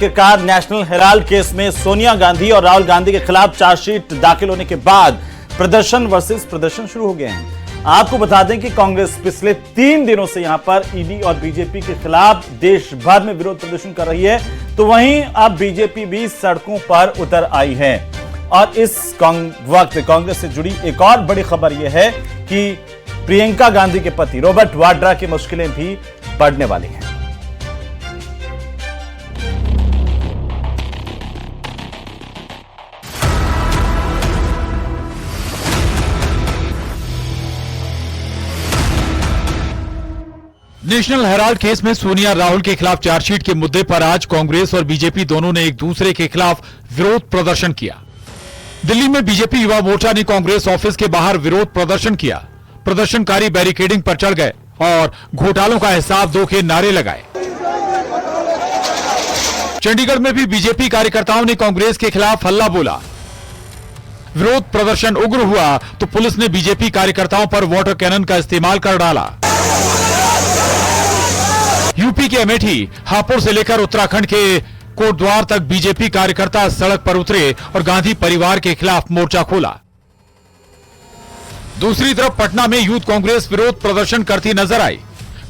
आखिरकार national Herald case में सोनिया गांधी और राहुल गांधी के खिलाफ चार्जशीट दाखिल होने के बाद प्रदर्शन वर्सेस प्रदर्शन शुरू हो गए हैं। आपको बता दें कि कांग्रेस पिछले 3 दिनों से यहां पर ईडी और बीजेपी के खिलाफ देश भर में विरोध प्रदर्शन कर रही है, तो वहीं अब बीजेपी भी सड़कों पर उतर आई है। और इस वक्त कांग्रेस से जुड़ी एक और बड़ी खबर यह है कि प्रियंका गांधी के पति रॉबर्ट वाड्रा की मुश्किलें भी बढ़ने वाली हैं। नेशनल हेराल्ड केस में सोनिया राहुल के खिलाफ चार्जशीट के मुद्दे पर आज कांग्रेस और बीजेपी दोनों ने एक दूसरे के खिलाफ विरोध प्रदर्शन किया। दिल्ली में बीजेपी युवा मोर्चा ने कांग्रेस ऑफिस के बाहर विरोध प्रदर्शन किया। प्रदर्शनकारी बैरिकेडिंग पर चढ़ गए और घोटालों का हिसाब दो के नारे लगाए। चंडीगढ़ में भी बीजेपी कार्यकर्ताओं ने कांग्रेस के खिलाफ हल्ला बोला। विरोध प्रदर्शन उग्र हुआ तो पुलिस ने बीजेपी कार्यकर्ताओं पर वाटर कैनन का इस्तेमाल कर डाला। यूपी के अमेठी, हापुड़ से लेकर उत्तराखंड के कोटद्वार तक बीजेपी कार्यकर्ता सड़क पर उतरे और गांधी परिवार के खिलाफ मोर्चा खोला। दूसरी तरफ पटना में यूथ कांग्रेस विरोध प्रदर्शन करती नजर आई।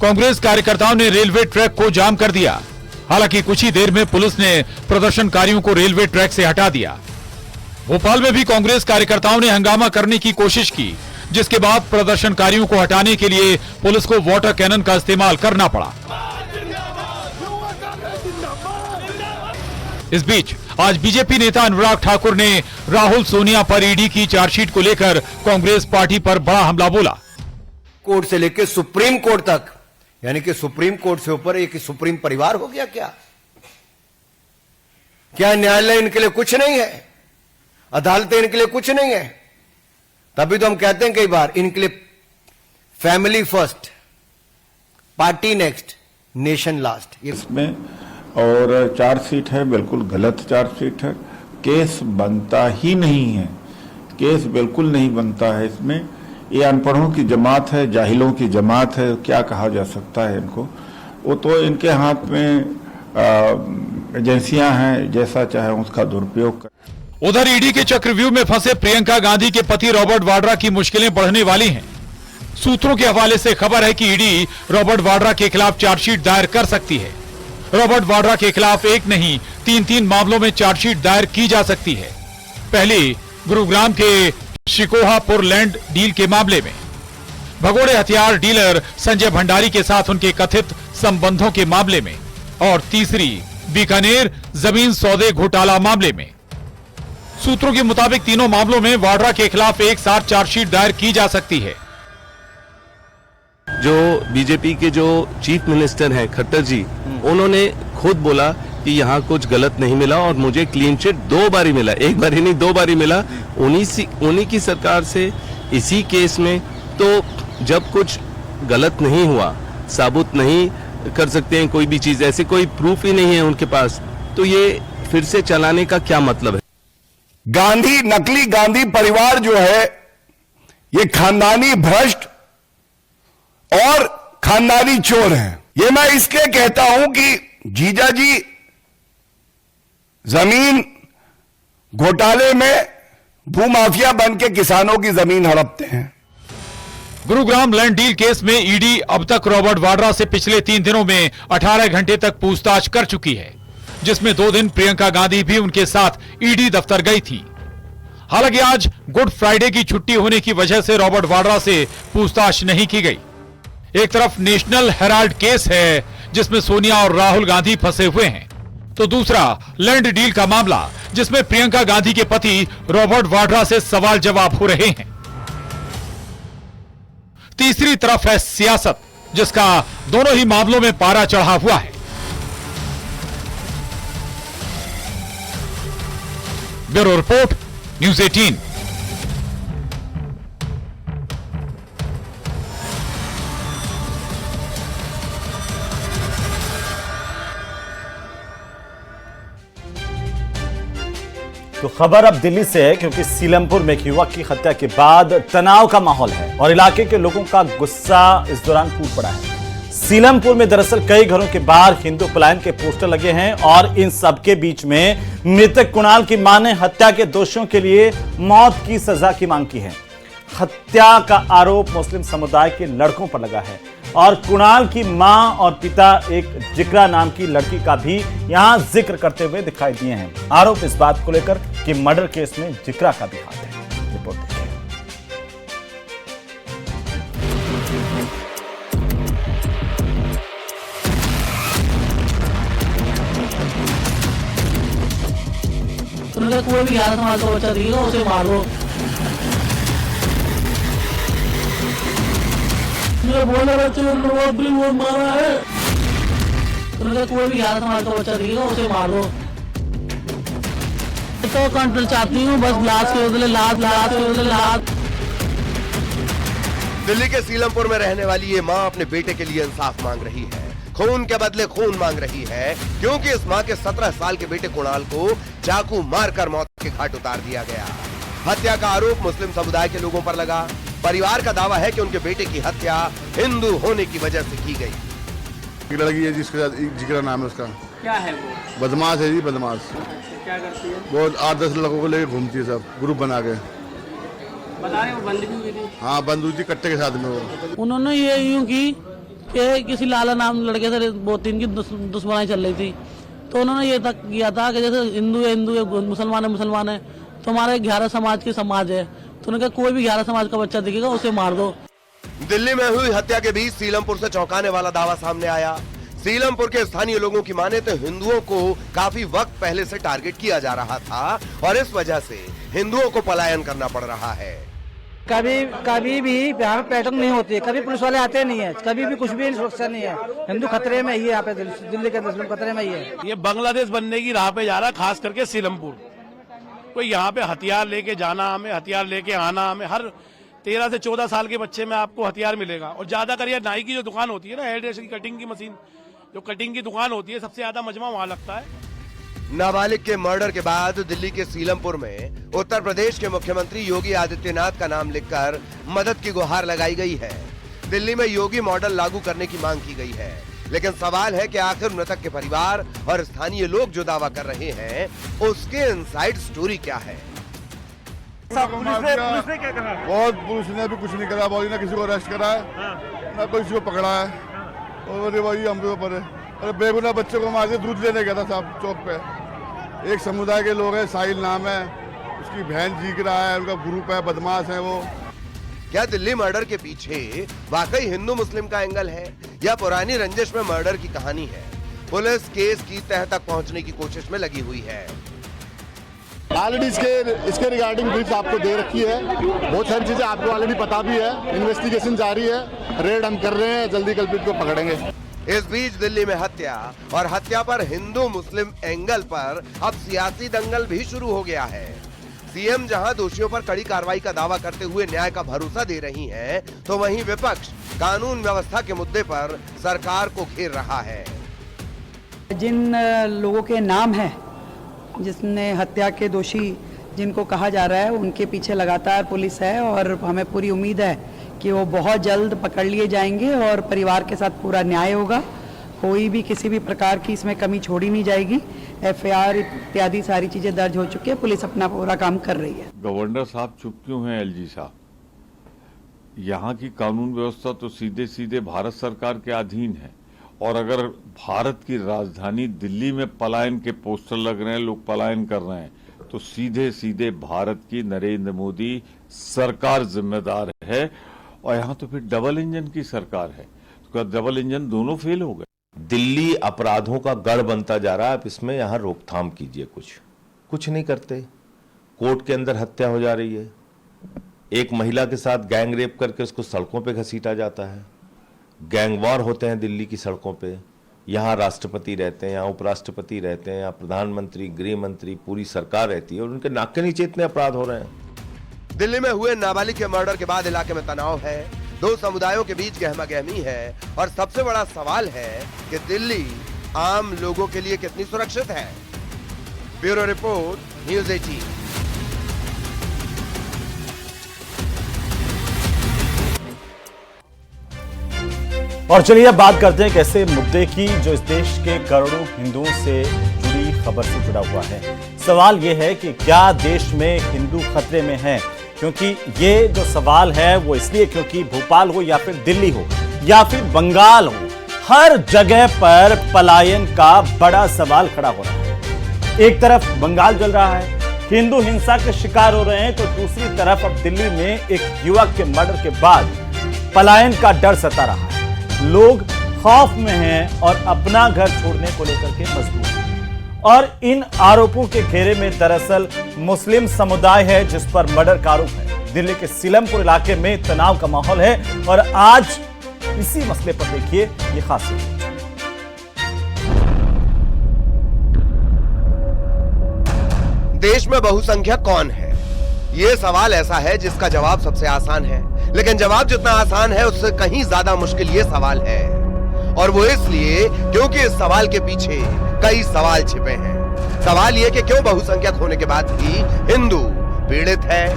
कांग्रेस कार्यकर्ताओं ने रेलवे ट्रैक को जाम कर दिया। हालांकि कुछ ही देर में पुलिस ने प्रदर्शनकारियों को रेलवे ट्रैक से हटा दिया। भोपाल में भी कांग्रेस कार्यकर्ताओं ने हंगामा करने की कोशिश की, जिसके बाद प्रदर्शनकारियों को हटाने के लिए पुलिस को वाटर कैनन का इस्तेमाल करना पड़ा। इस बीच आज बीजेपी नेता अनुराग ठाकुर ने राहुल सोनिया पर ईडी की चार्जशीट को लेकर कांग्रेस पार्टी पर बड़ा हमला बोला। कोर्ट से लेकर सुप्रीम कोर्ट तक, यानी कि सुप्रीम कोर्ट से ऊपर एक सुप्रीम परिवार हो गया क्या? क्या न्यायालय इनके लिए कुछ नहीं है? अदालतें इनके लिए कुछ नहीं है? तभी तो हम कहते हैं कई बार इनके लिए family first, party next, nation last. इसमें और चार्जशीट है, बिल्कुल गलत चार्जशीट है। केस बनता ही नहीं है, केस बिल्कुल नहीं बनता है। इसमें ये अनपढ़ों की जमात है, जाहिलों की जमात है, क्या कहा जा सकता है इनको। वो तो इनके हाथ में एजेंसियां हैं, जैसा चाहे उसका दुरुपयोग कर। उधर ईडी के चक्रव्यूह में फंसे प्रियंका गांधी के पति रॉबर्ट वाड्रा की मुश्किलें बढ़ने वाली हैं। सूत्रों के हवाले से खबर है कि ईडी रॉबर्ट वाड्रा के खिलाफ चार्जशीट दायर कर सकती है। रॉबर्ट वाड्रा के खिलाफ एक नहीं 3 मामलों में चार्जशीट दायर की जा सकती है। पहली गुरुग्राम के शिकोहापुर लैंड डील के मामले में, भगोड़े हथियार डीलर संजय भंडारी के साथ उनके कथित संबंधों के मामले में, और तीसरी बीकानेर जमीन सौदे घोटाला मामले में। सूत्रों के मुताबिक तीनों मामलों में वाड्रा के खिलाफ एक साथ चार्जशीट दायर की जा सकती है। जो बीजेपी के जो चीफ मिनिस्टर हैं खट्टर जी, उन्होंने खुद बोला कि यहाँ कुछ गलत नहीं मिला और मुझे क्लीन चिट 2 बार ही मिला, 1 बार ही नहीं 2 बार ही मिला उन्हीं की सरकार से, इसी केस में। तो जब कुछ गलत नहीं हुआ, साबुत नहीं कर सकते हैं कोई भी चीज, ऐसे कोई प्रूफ ही नहीं है उनके पास, तो ये फिर से चलाने का क्या मतलब है? गांधी, नकली गांधी परिवार जो है, ये खानदानी भ्रष्ट और खानदानी चोर हैं। ये मैं इसलिए कहता हूं कि जीजा जी जमीन घोटाले में भूमाफिया बन के किसानों की जमीन हड़पते हैं। गुरुग्राम लैंड डील केस में ईडी अब तक रॉबर्ट वाड्रा से पिछले 3 दिनों में 18 घंटे तक पूछताछ कर चुकी है, जिसमें 2 दिन प्रियंका गांधी भी उनके साथ ईडी दफ्तर गई थी। हालांकि आज गुड फ्राइडे की छुट्टी होने की वजह से रॉबर्ट वाड्रा से पूछताछ नहीं की गई। एक तरफ नेशनल हेराल्ड केस है जिसमें सोनिया और राहुल गांधी फंसे हुए हैं, तो दूसरा लैंड डील का मामला जिसमें प्रियंका गांधी के पति रॉबर्ट वाड्रा से सवाल जवाब हो रहे हैं। तीसरी तरफ है सियासत, जिसका दोनों ही मामलों में पारा चढ़ा हुआ है। Bureau report, news 18। तो खबर अब दिल्ली से है, क्योंकि सीलमपुर में एक युवक की हत्या के बाद तनाव का माहौल है और इलाके के लोगों का गुस्सा इस दौरान फूट पड़ा है। सीलमपुर में दरअसल कई घरों के बाहर हिंदू पलायन के पोस्टर लगे हैं और इन सबके बीच में मृतक कुणाल की मां ने हत्या के दोषियों के लिए मौत की सजा की मांग की है। हत्या का आरोप मुस्लिम समुदाय के लड़कों पर लगा है और कुणाल की मां और पिता एक जिक्रा नाम की लड़की का भी यहां जिक्र करते हुए दिखाई दिए हैं। आरोप इस बात को लेकर कि मर्डर केस में जिक्रा का भी हाथ है। रिपोर्ट देखिए। कोई भी 11 समाज का बच्चा दिखेगा उसे मार दो। बोले बच्चे वो मारा है। कोई भी 11 समाज का बच्चा दिखेगा उसे मार दो। तो कंट्रोल चाहती हूँ बस लाश के बदले लाश। दिल्ली के सीलमपुर में रहने वाली ये मां अपने बेटे के लिए इंसाफ मांग रही है, खून के बदले खून मांग रही है, क्योंकि इस मां के 17 साल के बेटे कुणाल को चाकू मारकर मौत के घाट उतार दिया गया। हत्या का आरोप मुस्लिम समुदाय के लोगों पर लगा। परिवार का दावा है कि उनके बेटे की हत्या हिंदू होने की वजह से की गई। एक लड़की है जिसके साथ जिक्र नाम है उसका। क्या है वो? बदमाश है जी, बदमाश। क्या करती है? वो 8-10 लोगों को लेकर घूमती है, सब ग्रुप बना के। बता रहे हो बंदी भी हुई थी? हाँ, बंदूक थी कट्टे के साथ में वो। उन्होंने ये यूं की कि किसी लाला नाम लड़के से 2-3 की दुश्मनी चल रही थी, तो उन्होंने ये तक किया था कि जैसे हिंदू है मुसलमान है, तो हमारे 11 समाज की समाज है, तो उन्होंने कहा कोई भी 11 समाज का बच्चा दिखेगा उसे मार दो। दिल्ली में हुई हत्या के बीच सीलमपुर से चौंकाने वाला दावा सामने आया। सीलमपुर के स्थानीय लोगों की माने तो हिंदुओं को काफी वक्त पहले से टारगेट किया जा रहा था और इस वजह से हिंदुओं को पलायन करना पड़ रहा है। कभी भी यहाँ पे पैटर्न नहीं होती है, कभी पुलिस वाले आते नहीं है, कभी भी कुछ भी सुरक्षा नहीं है। हिंदू खतरे में ही है, यहाँ पे दिल्ली के मुस्लिम खतरे में ही है। ये बांग्लादेश बनने की राह पे जा रहा है, खास करके सीलमपुर। कोई यहाँ पे हथियार लेके जाना, हमें हथियार लेके आना, हमें हर 13 से 14 साल के बच्चे में आपको हथियार मिलेगा। और ज्यादातर ये नाई की जो दुकान होती है ना, हेयर ड्रेस की कटिंग की मशीन, जो कटिंग की दुकान होती है, सबसे ज्यादा मजमा वहाँ लगता है। नाबालिग के मर्डर के बाद दिल्ली के सीलमपुर में उत्तर प्रदेश के मुख्यमंत्री योगी आदित्यनाथ का नाम लिखकर मदद की गुहार लगाई गई है। दिल्ली में योगी मॉडल लागू करने की मांग की गई है, लेकिन सवाल है कि आखिर मृतक के परिवार और स्थानीय लोग जो दावा कर रहे हैं उसके इनसाइड स्टोरी क्या है। पुलिस ने क्या कहा? बहुत पुलिस ने भी कुछ नहीं करा, बोली ना किसी को अरेस्ट करा है, ना किसी को पकड़ा है। और वही हम पे ऊपर है। अरे बेगुनाह बच्चों को मार के दूध लेने गया था साहब चौक पे। एक समुदाय के लोग हैं, साहिल नाम है, उसकी बहन जीक रहा है, उनका ग्रुप है, बदमाश है वो। क्या दिल्ली मर्डर के पीछे वाकई हिंदू मुस्लिम का एंगल है या पुरानी रंजिश में मर्डर की कहानी है? पुलिस केस की तह तक पहुंचने की कोशिश में लगी हुई है। ऑलरेडी इसके रिगार्डिंग ब्रीफ आपको दे रखी है, बहुत सारी चीजें आपको ऑलरेडी पता भी है। इन्वेस्टिगेशन जारी है, रेड हम कर रहे हैं, जल्दी कल्पित को पकड़ेंगे। इस बीच दिल्ली में हत्या और हत्या पर हिंदू मुस्लिम एंगल पर अब सियासी दंगल भी शुरू हो गया है। सीएम जहां दोषियों पर कड़ी कार्रवाई का दावा करते हुए न्याय का भरोसा दे रही हैं, तो वहीं विपक्ष कानून व्यवस्था के मुद्दे पर सरकार को घेर रहा है। जिन लोगों के नाम हैं, जिसने हत्या के दोषी जिनको कहा जा रहा है, उनके पीछे लगातार पुलिस है और हमें पूरी उम्मीद है कि वो बहुत जल्द पकड़ लिए जाएंगे और परिवार के साथ पूरा न्याय होगा। कोई भी किसी भी प्रकार की इसमें कमी छोड़ी नहीं जाएगी। एफआईआर इत्यादि सारी चीजें दर्ज हो चुकी है, पुलिस अपना पूरा काम कर रही है। गवर्नर साहब चुप क्यों हैं? एलजी साहब, यहाँ की कानून व्यवस्था तो सीधे सीधे भारत सरकार के अधीन है और अगर भारत की राजधानी दिल्ली में पलायन के पोस्टर लग रहे हैं, लोग पलायन कर रहे हैं, तो सीधे सीधे भारत की नरेंद्र मोदी सरकार जिम्मेदार है। और यहाँ तो फिर डबल इंजन की सरकार है, तो डबल इंजन दोनों फेल हो गए। दिल्ली अपराधों का गढ़ बनता जा रहा है। आप इसमें यहाँ रोकथाम कीजिए। कुछ नहीं करते। कोर्ट के अंदर हत्या हो जा रही है, एक महिला के साथ गैंग रेप करके उसको सड़कों पे घसीटा जाता है, गैंग वॉर होते हैं दिल्ली की सड़कों पे। यहाँ राष्ट्रपति रहते हैं, यहाँ उपराष्ट्रपति रहते हैं, यहाँ प्रधानमंत्री, गृह मंत्री, पूरी सरकार रहती है और उनके नाक के नीचे इतने अपराध हो रहे हैं। दिल्ली में हुए नाबालिग के मर्डर के बाद इलाके में तनाव है, दो समुदायों के बीच गहमा गहमी है और सबसे बड़ा सवाल है कि दिल्ली आम लोगों के लिए कितनी सुरक्षित है। Bureau report, news 18। और चलिए अब बात करते हैं एक ऐसे मुद्दे की जो इस देश के करोड़ों हिंदुओं से जुड़ी खबर से जुड़ा हुआ है। सवाल यह है कि क्या देश में हिंदू खतरे में है? क्योंकि ये जो सवाल है वो इसलिए क्योंकि भोपाल हो या फिर दिल्ली हो या फिर बंगाल हो, हर जगह पर पलायन का बड़ा सवाल खड़ा हो रहा है। एक तरफ बंगाल जल रहा है, हिंदू हिंसा के शिकार हो रहे हैं, तो दूसरी तरफ अब दिल्ली में एक युवक के मर्डर के बाद पलायन का डर सता रहा है। लोग खौफ में हैं और अपना घर छोड़ने को लेकर के मजबूर हैं। और इन आरोपों के घेरे में दरअसल मुस्लिम समुदाय है जिस पर मर्डर का आरोप है। दिल्ली के सीलमपुर इलाके में तनाव का माहौल है और आज इसी मसले पर देखिए ये खास रिपोर्ट। देश में बहुसंख्यक कौन है? ये सवाल ऐसा है जिसका जवाब सबसे आसान है, लेकिन जवाब जितना आसान है उससे कहीं ज्यादा मुश्किल ये सवाल है। और वो इसलिए क्योंकि इस सवाल के पीछे कई सवाल छिपे हैं। सवाल ये कि क्यों बहुसंख्यक होने के बाद भी हिंदू पीड़ित है?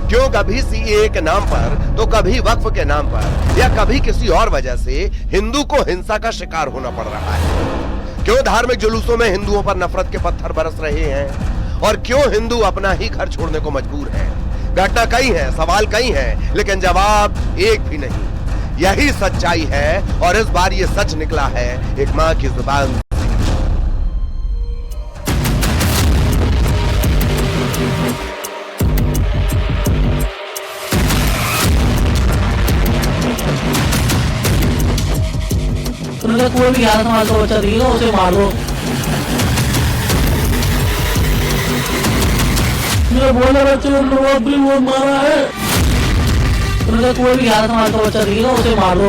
क्यों कभी सीएए के नाम पर तो कभी वक्फ के नाम पर या कभी किसी और वजह से हिंदू को हिंसा का शिकार होना पड़ रहा है? क्यों धार्मिक जुलूसों में हिंदुओं पर नफरत के पत्थर बरस रहे हैं? और क्यों हिंदू अपना ही घर छोड़ने को मजबूर है? घटना कई है, सवाल कई हैं, लेकिन जवाब एक भी नहीं। यही सच्चाई है और इस बार ये सच निकला है एक मां की जुबान। कोई भी 11 साल का बच्चा दिखेगा उसे मार दो। मेरे बोले बच्चे वो मारा है। कोई भी 11 साल का बच्चा दिखेगा उसे मार दो।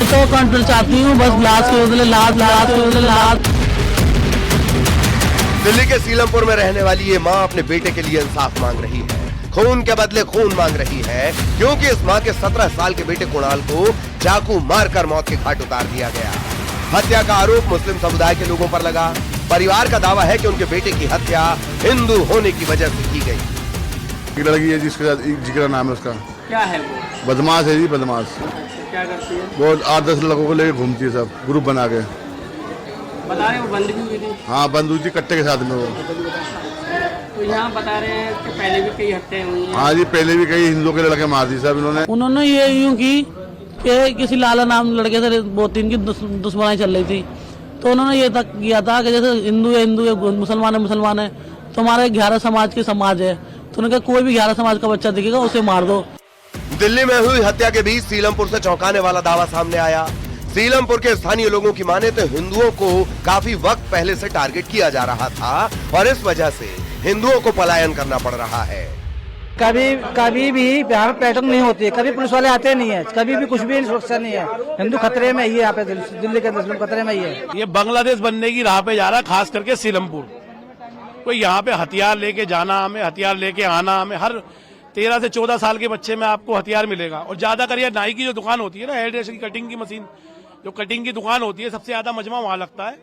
तो कंट्रोल चाहती हूँ बस लाश के बदले लाश। दिल्ली के सीलमपुर में रहने वाली ये मां अपने बेटे के लिए इंसाफ मांग रही है, खून के बदले खून मांग रही है, क्योंकि इस मां के 17 साल के बेटे कुणाल को चाकू मारकर मौत के घाट उतार दिया गया। हत्या का आरोप मुस्लिम समुदाय के लोगों पर लगा। परिवार का दावा है कि उनके बेटे की हत्या हिंदू होने की वजह से की गई। एक लड़की है जिसका जिक्र नाम है उसका, क्या है वो? बदमाश है जी, बदमाश। क्या करती है? वो 8-10 लोगों को लेकर घूमती है, सब ग्रुप बना के। बता रहे हैं वो बंद भी हुई थी? हाँ, बंद हुई थी कट्टे के साथ में वो। तो यहाँ बता रहे हैं कि पहले भी कई हत्याएं हुई हैं। हाँ जी, पहले भी कई हिंदुओं के लड़के मार दी सब उन्होंने ये यूं की कि किसी लाला नाम लड़के से 2-3 की दुश्मनी चल रही थी, तो उन्होंने ये तक किया था कि जैसे हिंदू है मुसलमान है तो हमारे 11 समाज के समाज है, तो उन्होंने कहा कोई भी 11 समाज का बच्चा दिखेगा उसे मार दो। दिल्ली में हुई हत्या के बीच सीलमपुर से चौंकाने वाला दावा सामने आया। सीलमपुर के स्थानीय लोगों की माने तो हिंदुओं को काफी वक्त पहले से टारगेट किया जा रहा था और इस वजह से हिंदुओं को पलायन करना पड़ रहा है। कभी भी यहाँ पे पैटर्न नहीं होती है, कभी पुलिस वाले आते नहीं है, कभी भी कुछ भी सुरक्षा नहीं है। हिंदू खतरे में ही है, यहाँ पे दिल्ली के मुस्लिम खतरे में ही है। ये बांग्लादेश बनने की राह पे जा रहा है, खास करके सीलमपुर। कोई यहाँ पे हथियार लेके जाना, हमें हथियार लेके आना, हमें हर 13 से 14 साल के बच्चे में आपको हथियार मिलेगा। और ज्यादा कर नाई की जो दुकान होती है ना, हेयर ड्रेस की कटिंग की मशीन, जो कटिंग की दुकान होती है, सबसे ज्यादा मजमा वहां लगता है।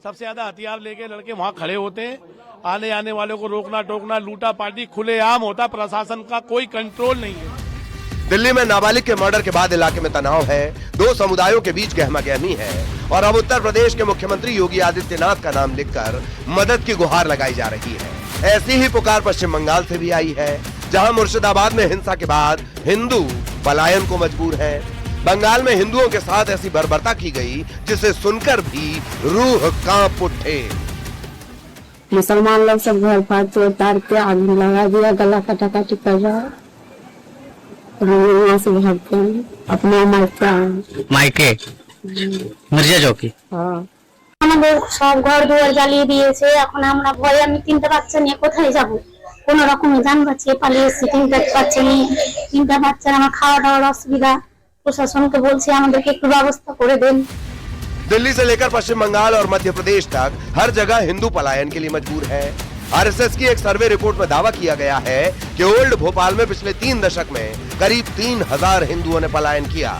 सबसे ज्यादा हथियार लेके लड़के वहां खड़े होते हैं। आने वालों को रोकना टोकना, लूटा पार्टी खुलेआम होता, प्रशासन का कोई कंट्रोल नहीं है। दिल्ली में नाबालिग के मर्डर के बाद इलाके में तनाव है, दो समुदायों के बीच गहमागहमी है और अब उत्तर प्रदेश के मुख्यमंत्री योगी आदित्यनाथ का नाम लिखकर मदद की गुहार लगाई जा रही है। ऐसी ही पुकार पश्चिम बंगाल से भी आई है, जहां मुर्शिदाबाद में हिंसा के बाद हिंदू पलायन को मजबूर है। बंगाल में हिंदुओं के साथ ऐसी बर्बरता की गई जिसे सुनकर भी रूह कांप उठे। मुसलमान लोग सब घर फाड़ तोड़ तार के आग में लगा दिया, गला कटाकटी कर रहा है। यहाँ से भागते हैं अपना मायके मिर्जा चौकी। আমাদের সব ঘর দুয়ার জ্বালিয়ে দিয়েছে। এখন আমরা ভয়ে, আমি 3টা বাচ্চা নিয়ে কোথায় যাব? কোন রকমে জান বাঁচিয়ে পালিয়েছি। 3টা বাচ্চা নিয়ে, 3টা বাচ্চার আমার খাওয়া দাওয়ার অসুবিধা। প্রশাসনকে বলছি আমাদেরকে একটু ব্যবস্থা করে দেন। दिल्ली से लेकर पश्चिम बंगाल और मध्य प्रदेश तक हर जगह हिंदू पलायन के लिए मजबूर है। आरएसएस की एक सर्वे रिपोर्ट में दावा किया गया है कि ओल्ड भोपाल में पिछले 3 दशक में करीब 3000 हिंदुओं ने पलायन किया।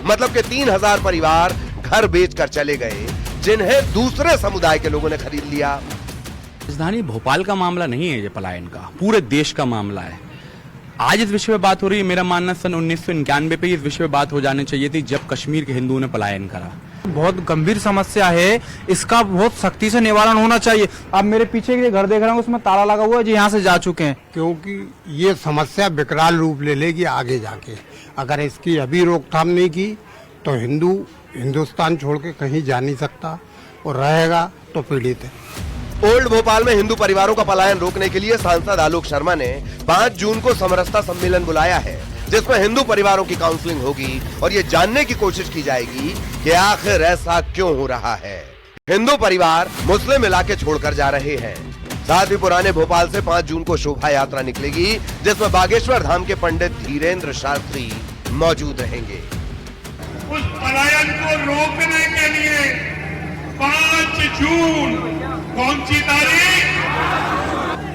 मतलब कि 3000 परिवार घर बेचकर चले गए, जिन्हें दूसरे समुदाय के लोगों ने खरीद लिया। राजधानी भोपाल का मामला नहीं है ये पलायन का, पूरे देश का मामला है। आज इस विषय पे बात हो रही है, मेरा मानना सन 1991 पे इस विषय पे बात हो जानी चाहिए थी, जब कश्मीर के हिंदुओं ने पलायन करा। बहुत गंभीर समस्या है, इसका बहुत सख्ती से निवारण होना चाहिए। अब मेरे पीछे के घर देख रहे हैं, उसमें ताला लगा हुआ है, जो यहाँ से जा चुके हैं। क्योंकि ये समस्या विकराल रूप ले लेगी आगे जाके। अगर इसकी अभी रोकथाम नहीं की तो हिंदू हिंदुस्तान छोड़ के कहीं जा नहीं सकता, और रहेगा तो पीड़ित है। ओल्ड भोपाल में हिंदू परिवारों का पलायन रोकने के लिए सांसद आलोक शर्मा ने 5 जून को समरसता सम्मेलन बुलाया है, जिसमें हिंदू परिवारों की काउंसलिंग होगी और ये जानने की कोशिश की जाएगी कि आखिर ऐसा क्यों हो रहा है। हिंदू परिवार मुस्लिम इलाके छोड़कर जा रहे हैं। साथ ही पुराने भोपाल से 5 जून को शोभा यात्रा निकलेगी, जिसमें बागेश्वर धाम के पंडित धीरेन्द्र शास्त्री मौजूद रहेंगे। उस पलायन को रोकने के लिए 5 जून कौन सी तारीख,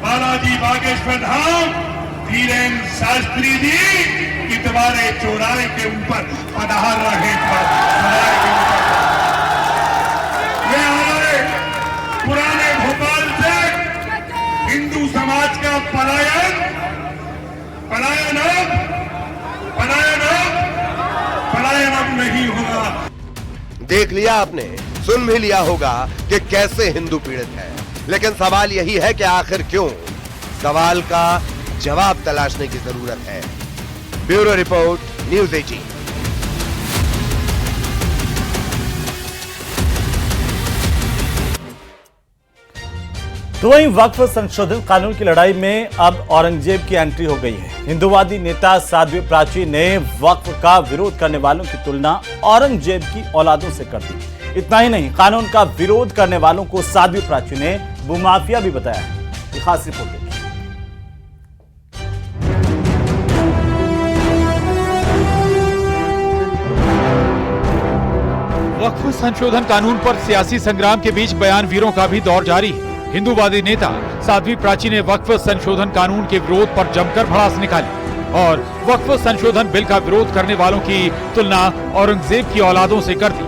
बालाजी बागेश्वर धाम धीरेन्द्र शास्त्री जी इतवारे चौराहे के ऊपर पधार रहे ये हमारे पुराने भोपाल से हिंदू समाज का पलायन अब नहीं होगा। देख लिया आपने, सुन भी लिया होगा कि कैसे हिंदू पीड़ित है, लेकिन सवाल यही है कि आखिर क्यों। सवाल का जवाब तलाशने की जरूरत है। Bureau report, news 18। तो वहीं वक्फ संशोधन कानून की लड़ाई में अब औरंगजेब की एंट्री हो गई है। हिंदुवादी नेता साध्वी प्राची ने वक्फ का विरोध करने वालों की तुलना औरंगजेब की औलादों से कर दी। इतना ही नहीं, कानून का विरोध करने वालों को साध्वी प्राची ने भूमाफिया भी बताया है। खास रिपोर्ट देखिए। वक्फ संशोधन कानून पर सियासी संग्राम के बीच बयानवीरों का भी दौर जारी है। हिंदूवादी नेता साध्वी प्राची ने वक्फ संशोधन कानून के विरोध पर जमकर भड़ास निकाली और वक्फ संशोधन बिल का विरोध करने वालों की तुलना औरंगजेब की औलादों से कर दी।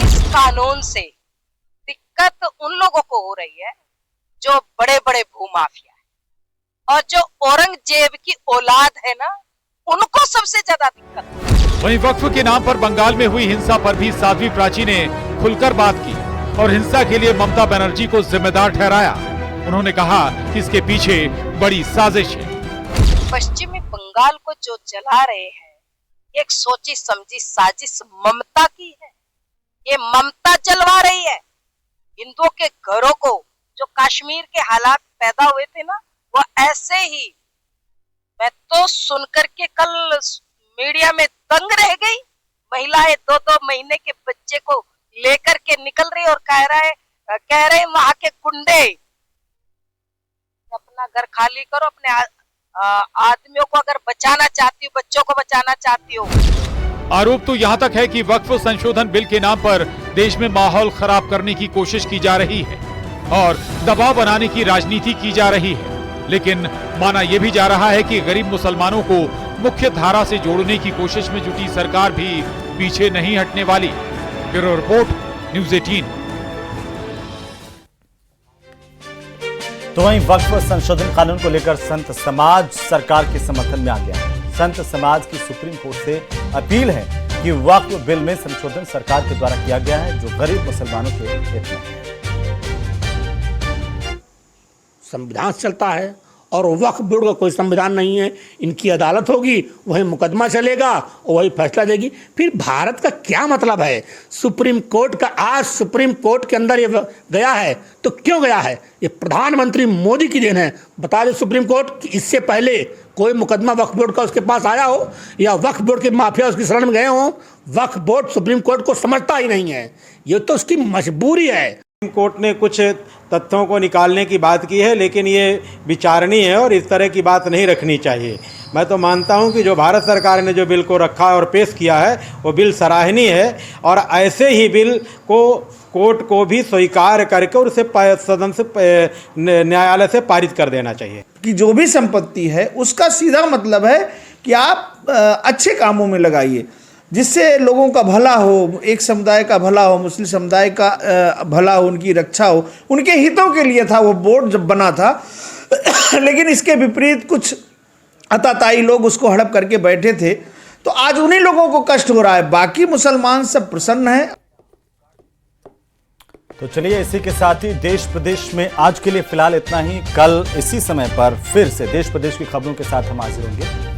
इस कानून से दिक्कत उन लोगों को हो रही है जो बड़े बड़े भूमाफिया है, और जो औरंगजेब की औलाद है ना, उनको सबसे ज्यादा दिक्कत। वहीं वक्फ के नाम पर बंगाल में हुई हिंसा पर भी साध्वी प्राची ने खुलकर बात की और हिंसा के लिए ममता बनर्जी को जिम्मेदार ठहराया। उन्होंने कहा कि इसके पीछे बड़ी साजिश है। पश्चिमी बंगाल को जो जला रहे हैं, एक सोची समझी साजिश ममता की है। ये ममता जलवा रही है हिंदुओं के घरों को। जो कश्मीर के हालात पैदा हुए थे ना, वो ऐसे ही। मैं तो सुनकर के कल मीडिया में दंग रह गई। महिलाएं 2-2 महीने के बच्चे को लेकर के निकल रही और कह रहे वहां के गुंडे, अपना घर खाली करो, अपने आदमियों को अगर बचाना चाहती हो, बच्चों को बचाना चाहती हो। आरोप तो यहाँ तक है कि वक्फ संशोधन बिल के नाम पर देश में माहौल खराब करने की कोशिश की जा रही है और दबाव बनाने की राजनीति की जा रही है। लेकिन माना यह भी जा रहा है कि गरीब मुसलमानों को मुख्य धारा से जोड़ने की कोशिश में जुटी सरकार भी पीछे नहीं हटने वाली। Bureau report, news 18। तो वहीं वक्फ संशोधन कानून को लेकर संत समाज सरकार के समर्थन में आ गया है। संत समाज की सुप्रीम कोर्ट से अपील है कि वक्फ बिल में संशोधन सरकार के द्वारा किया गया है, जो गरीब मुसलमानों के हित में है। संविधान चलता है और वक्फ बोर्ड का कोई संविधान नहीं है। इनकी अदालत होगी, वही मुकदमा चलेगा और वही फैसला देगी। फिर भारत का क्या मतलब है? सुप्रीम कोर्ट का, आज सुप्रीम कोर्ट के अंदर ये गया है तो क्यों गया है? ये प्रधानमंत्री मोदी की देन है। बता दें सुप्रीम कोर्ट कि इससे पहले कोई मुकदमा वक्फ बोर्ड का उसके पास आया हो या वक्फ बोर्ड के माफिया उसकी शरण में गए हों, वक्फ बोर्ड सुप्रीम कोर्ट को समझता ही नहीं है। ये तो उसकी मजबूरी है। सुप्रीम कोर्ट ने कुछ तथ्यों को निकालने की बात की है, लेकिन ये विचारणीय है और इस तरह की बात नहीं रखनी चाहिए। मैं तो मानता हूं कि जो भारत सरकार ने जो बिल को रखा और पेश किया है वो बिल सराहनीय है और ऐसे ही बिल को कोर्ट को भी स्वीकार करके और उसे सदन से न्यायालय से पारित कर देना चाहिए। कि जो भी संपत्ति है उसका सीधा मतलब है कि आप अच्छे कामों में लगाइए, जिससे लोगों का भला हो, एक समुदाय का भला हो, मुस्लिम समुदाय का भला हो, उनकी रक्षा हो। उनके हितों के लिए था वो बोर्ड जब बना था। लेकिन इसके विपरीत कुछ अताताई लोग उसको हड़प करके बैठे थे, तो आज उन्हीं लोगों को कष्ट हो रहा है, बाकी मुसलमान सब प्रसन्न हैं। तो चलिए इसी के साथ ही देश प्रदेश में आज के लिए फिलहाल इतना ही। कल इसी समय पर फिर से देश प्रदेश की खबरों के साथ हम हाजिर होंगे।